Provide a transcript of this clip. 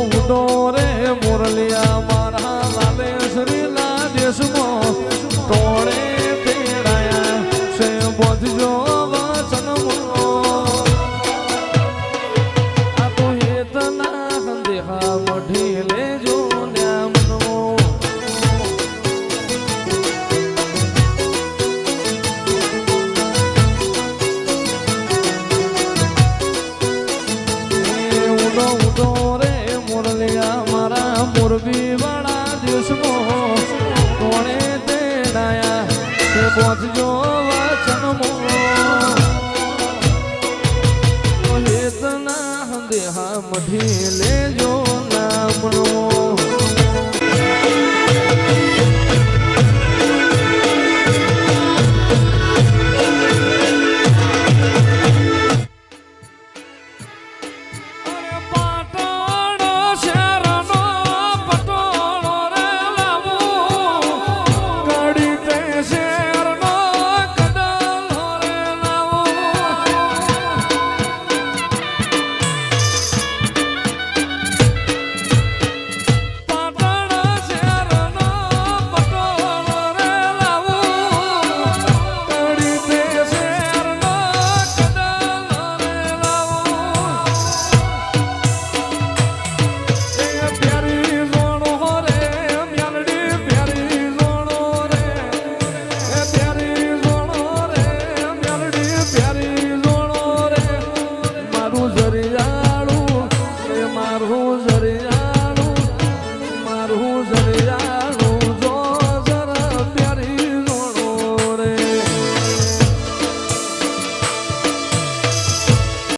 ઉડો રે મુરલિયા મારા લાલેશ્રીના દેશમાં ટોળે તેડાયા છે બોધજો વચનમાં આ તો હેતના દેહા મઢી લેજો ન્યામનો ઉડો રે મુરલિયા મારા મોરબી વાળા દેશમાં કોણે તેડાયા તે પહોંચજો વચનમાં હેતના દેહા મઢી લેજો